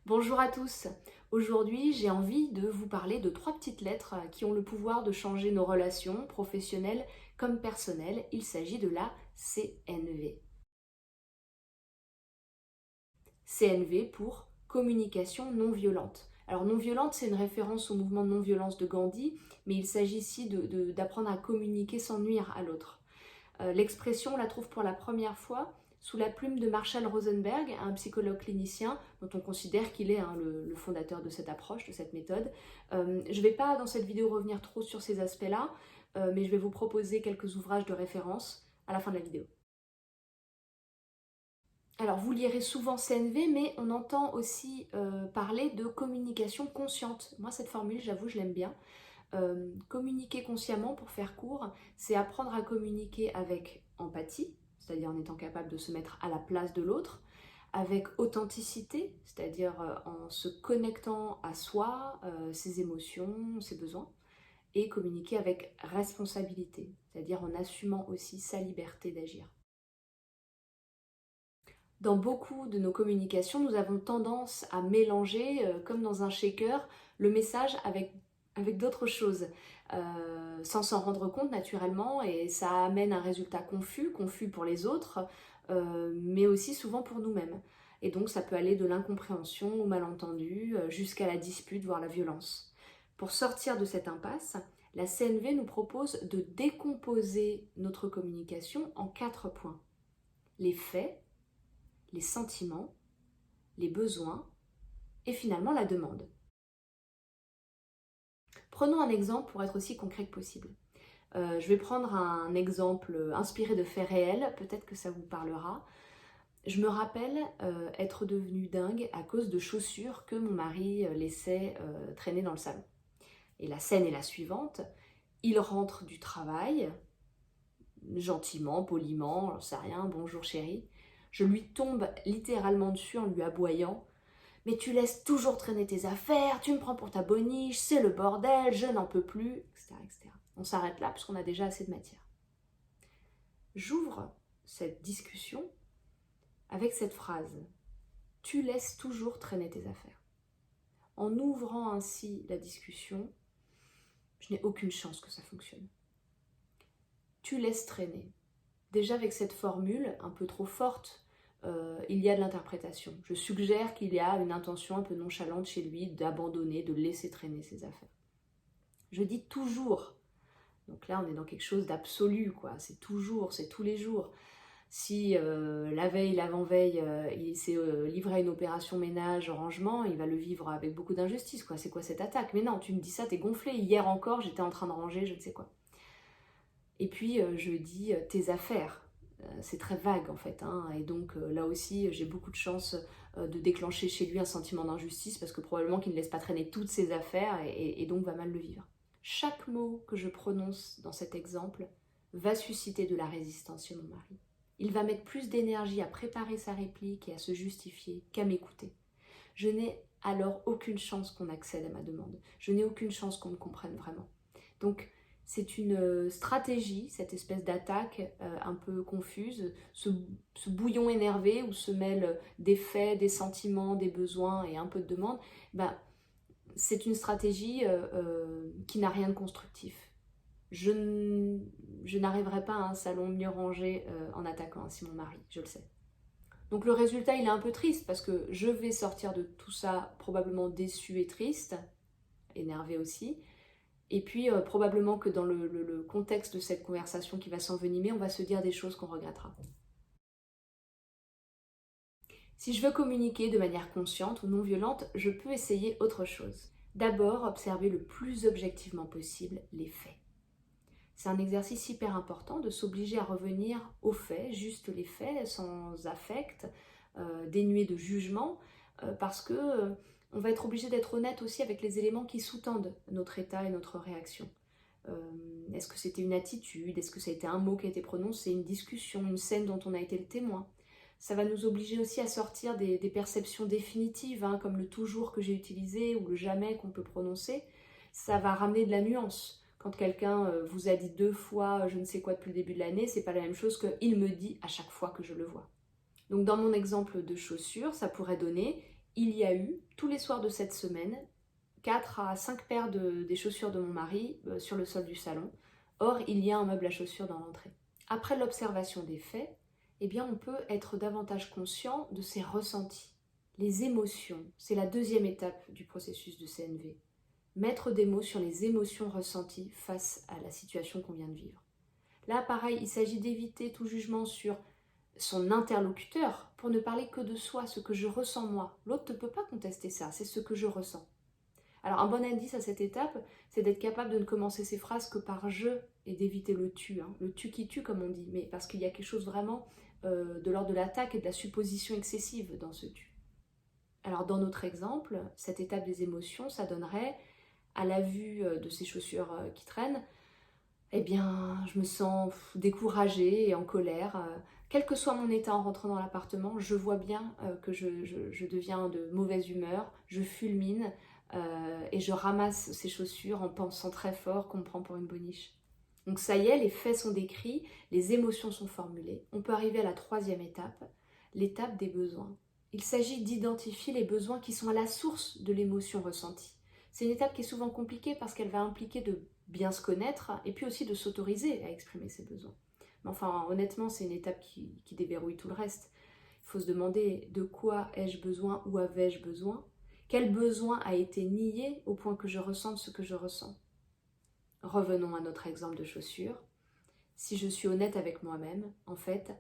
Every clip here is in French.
Bonjour à tous. Aujourd'hui, j'ai envie de vous parler de 3 petites lettres qui ont le pouvoir de changer nos relations professionnelles comme personnelles. Il s'agit de la CNV. CNV pour communication non violente. Alors non violente, c'est une référence au mouvement de non-violence de Gandhi, mais il s'agit ici d'apprendre à communiquer sans nuire à l'autre. L'expression, on la trouve pour la première fois sous la plume de Marshall Rosenberg, un psychologue clinicien dont on considère qu'il est le fondateur de cette approche, de cette méthode. Je ne vais pas dans cette vidéo revenir trop sur ces aspects-là, mais je vais vous proposer quelques ouvrages de référence à la fin de la vidéo. Alors vous lirez souvent CNV, mais on entend aussi parler de communication consciente. Moi cette formule, j'avoue, je l'aime bien. Communiquer consciemment, pour faire court, c'est apprendre à communiquer avec empathie, c'est-à-dire en étant capable de se mettre à la place de l'autre, avec authenticité, c'est-à-dire en se connectant à soi, ses émotions, ses besoins, et communiquer avec responsabilité, c'est-à-dire en assumant aussi sa liberté d'agir. Dans beaucoup de nos communications, nous avons tendance à mélanger, comme dans un shaker, le message avec d'autres choses, sans s'en rendre compte naturellement, et ça amène un résultat confus pour les autres, mais aussi souvent pour nous-mêmes. Et donc ça peut aller de l'incompréhension au malentendu, jusqu'à la dispute, voire la violence. Pour sortir de cette impasse, la CNV nous propose de décomposer notre communication en 4 points. Les faits, les sentiments, les besoins et finalement la demande. Prenons un exemple pour être aussi concret que possible. Je vais prendre un exemple inspiré de faits réels, peut-être que ça vous parlera. Je me rappelle être devenue dingue à cause de chaussures que mon mari laissait traîner dans le salon. Et la scène est la suivante. Il rentre du travail, gentiment, poliment, j'en sais rien, bonjour chérie. Je lui tombe littéralement dessus en lui aboyant. Mais tu laisses toujours traîner tes affaires, tu me prends pour ta boniche, c'est le bordel, je n'en peux plus, etc., etc. On s'arrête là puisqu'on a déjà assez de matière. J'ouvre cette discussion avec cette phrase. Tu laisses toujours traîner tes affaires. En ouvrant ainsi la discussion, je n'ai aucune chance que ça fonctionne. Tu laisses traîner. Déjà avec cette formule un peu trop forte, il y a de l'interprétation. Je suggère qu'il y a une intention un peu nonchalante chez lui d'abandonner, de laisser traîner ses affaires. Je dis toujours. Donc là, on est dans quelque chose d'absolu, quoi. C'est toujours, c'est tous les jours. Si la veille, l'avant-veille, il s'est livré à une opération ménage, rangement, il va le vivre avec beaucoup d'injustice, quoi. C'est quoi cette attaque? Mais non, tu me dis ça, t'es gonflé. Hier encore, j'étais en train de ranger, je ne sais quoi. Et puis, je dis tes affaires. C'est très vague en fait, hein, et donc là aussi j'ai beaucoup de chance de déclencher chez lui un sentiment d'injustice parce que probablement qu'il ne laisse pas traîner toutes ses affaires et donc va mal le vivre. Chaque mot que je prononce dans cet exemple va susciter de la résistance chez mon mari. Il va mettre plus d'énergie à préparer sa réplique et à se justifier qu'à m'écouter. Je n'ai alors aucune chance qu'on accède à ma demande. Je n'ai aucune chance qu'on me comprenne vraiment. Donc c'est une stratégie, cette espèce d'attaque un peu confuse, ce bouillon énervé où se mêlent des faits, des sentiments, des besoins et un peu de demande. C'est une stratégie qui n'a rien de constructif. Je n'arriverai pas à un salon mieux rangé en attaquant ainsi mon mari, je le sais. Donc le résultat, il est un peu triste parce que je vais sortir de tout ça probablement déçue et triste, énervée aussi. Et puis probablement que dans le contexte de cette conversation qui va s'envenimer, on va se dire des choses qu'on regrettera. Si je veux communiquer de manière consciente ou non violente, je peux essayer autre chose. D'abord, observer le plus objectivement possible les faits. C'est un exercice hyper important de s'obliger à revenir aux faits, juste les faits, sans affect, dénués de jugement, parce que on va être obligé d'être honnête aussi avec les éléments qui sous-tendent notre état et notre réaction. Est-ce que c'était une attitude? Est-ce que ça a été un mot qui a été prononcé? Une discussion? Une scène dont on a été le témoin? Ça va nous obliger aussi à sortir des perceptions définitives, hein, comme le toujours que j'ai utilisé ou le jamais qu'on peut prononcer. Ça va ramener de la nuance. Quand quelqu'un vous a dit 2 fois je ne sais quoi depuis le début de l'année, c'est pas la même chose qu'il me dit à chaque fois que je le vois. Donc dans mon exemple de chaussures, ça pourrait donner il y a eu, tous les soirs de cette semaine, 4 à 5 paires des chaussures de mon mari sur le sol du salon. Or, il y a un meuble à chaussures dans l'entrée. Après l'observation des faits, eh bien, on peut être davantage conscient de ses ressentis. Les émotions, c'est la deuxième étape du processus de CNV. Mettre des mots sur les émotions ressenties face à la situation qu'on vient de vivre. Là, pareil, il s'agit d'éviter tout jugement sur son interlocuteur pour ne parler que de soi, ce que je ressens moi. L'autre ne peut pas contester ça, c'est ce que je ressens. Alors un bon indice à cette étape, c'est d'être capable de ne commencer ses phrases que par je et d'éviter le tu, le tu qui tue comme on dit, mais parce qu'il y a quelque chose vraiment de l'ordre de l'attaque et de la supposition excessive dans ce tu. Alors dans notre exemple, cette étape des émotions, ça donnerait, à la vue de ces chaussures qui traînent, eh bien, je me sens découragée et en colère. Quel que soit mon état en rentrant dans l'appartement, je vois bien que je deviens de mauvaise humeur, je fulmine et je ramasse ces chaussures en pensant très fort qu'on me prend pour une boniche. Donc ça y est, les faits sont décrits, les émotions sont formulées. On peut arriver à la troisième étape, l'étape des besoins. Il s'agit d'identifier les besoins qui sont à la source de l'émotion ressentie. C'est une étape qui est souvent compliquée parce qu'elle va impliquer de bien se connaître et puis aussi de s'autoriser à exprimer ses besoins. Mais enfin, honnêtement, c'est une étape qui déverrouille tout le reste. Il faut se demander de quoi ai-je besoin ou avais-je besoin? Quel besoin a été nié au point que je ressente ce que je ressens? Revenons à notre exemple de chaussures. Si je suis honnête avec moi-même, en fait,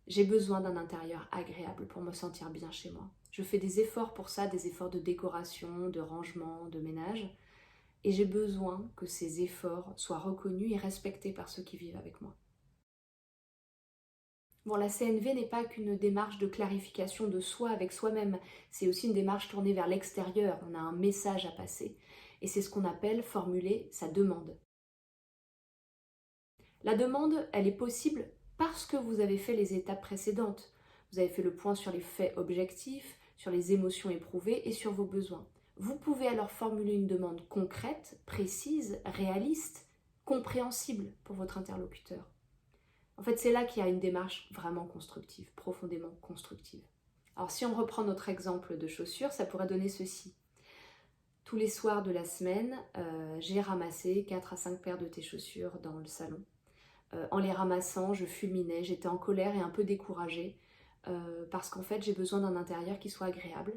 j'ai besoin d'un intérieur agréable pour me sentir bien chez moi. Je fais des efforts pour ça, des efforts de décoration, de rangement, de ménage. Et j'ai besoin que ces efforts soient reconnus et respectés par ceux qui vivent avec moi. Bon, la CNV n'est pas qu'une démarche de clarification de soi avec soi-même, c'est aussi une démarche tournée vers l'extérieur, on a un message à passer. Et c'est ce qu'on appelle formuler sa demande. La demande, elle est possible parce que vous avez fait les étapes précédentes. Vous avez fait le point sur les faits objectifs, sur les émotions éprouvées et sur vos besoins. Vous pouvez alors formuler une demande concrète, précise, réaliste, compréhensible pour votre interlocuteur. En fait, c'est là qu'il y a une démarche vraiment constructive, profondément constructive. Alors si on reprend notre exemple de chaussures, ça pourrait donner ceci. Tous les soirs de la semaine, j'ai ramassé 4 à 5 paires de tes chaussures dans le salon. En les ramassant, je fulminais, j'étais en colère et un peu découragée parce qu'en fait, j'ai besoin d'un intérieur qui soit agréable.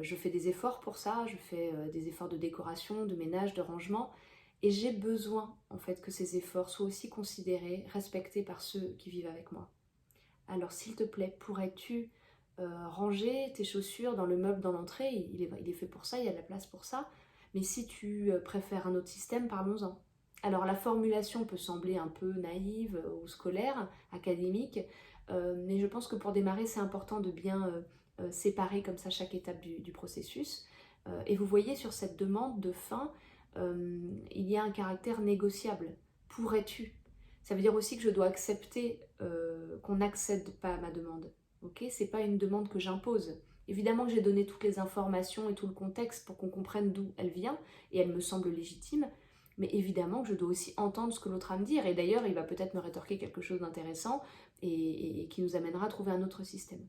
Je fais des efforts pour ça, je fais des efforts de décoration, de ménage, de rangement, et j'ai besoin en fait que ces efforts soient aussi considérés, respectés par ceux qui vivent avec moi. Alors s'il te plaît, pourrais-tu ranger tes chaussures dans le meuble dans l'entrée? Il est fait pour ça, il y a de la place pour ça, mais si tu préfères un autre système, parlons-en. Alors la formulation peut sembler un peu naïve ou scolaire, académique, mais je pense que pour démarrer, c'est important de bien séparer comme ça chaque étape du processus. Et vous voyez sur cette demande de fin, il y a un caractère négociable. Pourrais-tu? Ça veut dire aussi que je dois accepter qu'on n'accède pas à ma demande. Ok, c'est pas une demande que j'impose. Évidemment que j'ai donné toutes les informations et tout le contexte pour qu'on comprenne d'où elle vient, et elle me semble légitime, mais évidemment que je dois aussi entendre ce que l'autre a à me dire, et d'ailleurs il va peut-être me rétorquer quelque chose d'intéressant et qui nous amènera à trouver un autre système.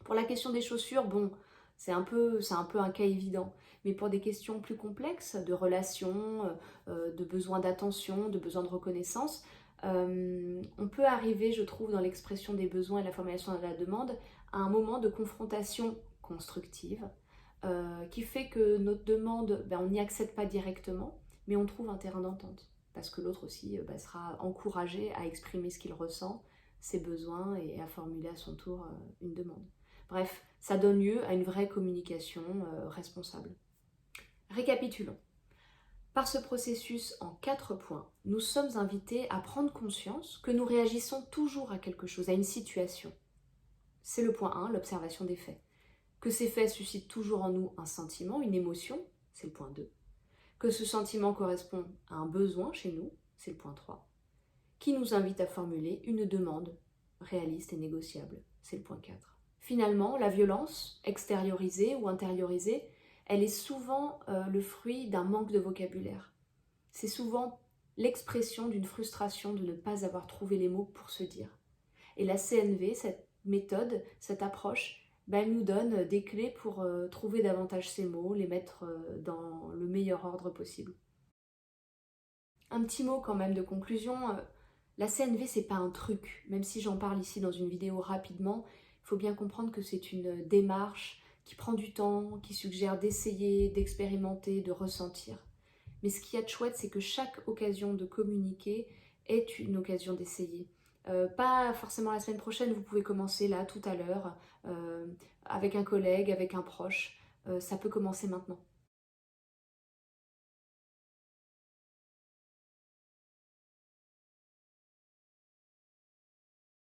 Pour la question des chaussures, bon, c'est un peu un cas évident, mais pour des questions plus complexes, de relations, de besoin d'attention, de besoin de reconnaissance, on peut arriver, je trouve, dans l'expression des besoins et la formulation de la demande, à un moment de confrontation constructive, qui fait que notre demande, on n'y accède pas directement, mais on trouve un terrain d'entente, parce que l'autre aussi sera encouragé à exprimer ce qu'il ressent, ses besoins, et à formuler à son tour une demande. Bref, ça donne lieu à une vraie communication responsable. Récapitulons. Par ce processus en 4 points, nous sommes invités à prendre conscience que nous réagissons toujours à quelque chose, à une situation. C'est le point 1, l'observation des faits. Que ces faits suscitent toujours en nous un sentiment, une émotion, c'est le point 2. Que ce sentiment correspond à un besoin chez nous, c'est le point 3. Qui nous invite à formuler une demande réaliste et négociable, c'est le point 4. Finalement, la violence, extériorisée ou intériorisée, elle est souvent le fruit d'un manque de vocabulaire. C'est souvent l'expression d'une frustration de ne pas avoir trouvé les mots pour se dire. Et la CNV, cette méthode, cette approche, elle nous donne des clés pour trouver davantage ces mots, les mettre dans le meilleur ordre possible. Un petit mot quand même de conclusion, la CNV c'est pas un truc, même si j'en parle ici dans une vidéo rapidement, il faut bien comprendre que c'est une démarche qui prend du temps, qui suggère d'essayer, d'expérimenter, de ressentir. Mais ce qu'il y a de chouette, c'est que chaque occasion de communiquer est une occasion d'essayer. Pas forcément la semaine prochaine, vous pouvez commencer là, tout à l'heure, avec un collègue, avec un proche. Ça peut commencer maintenant.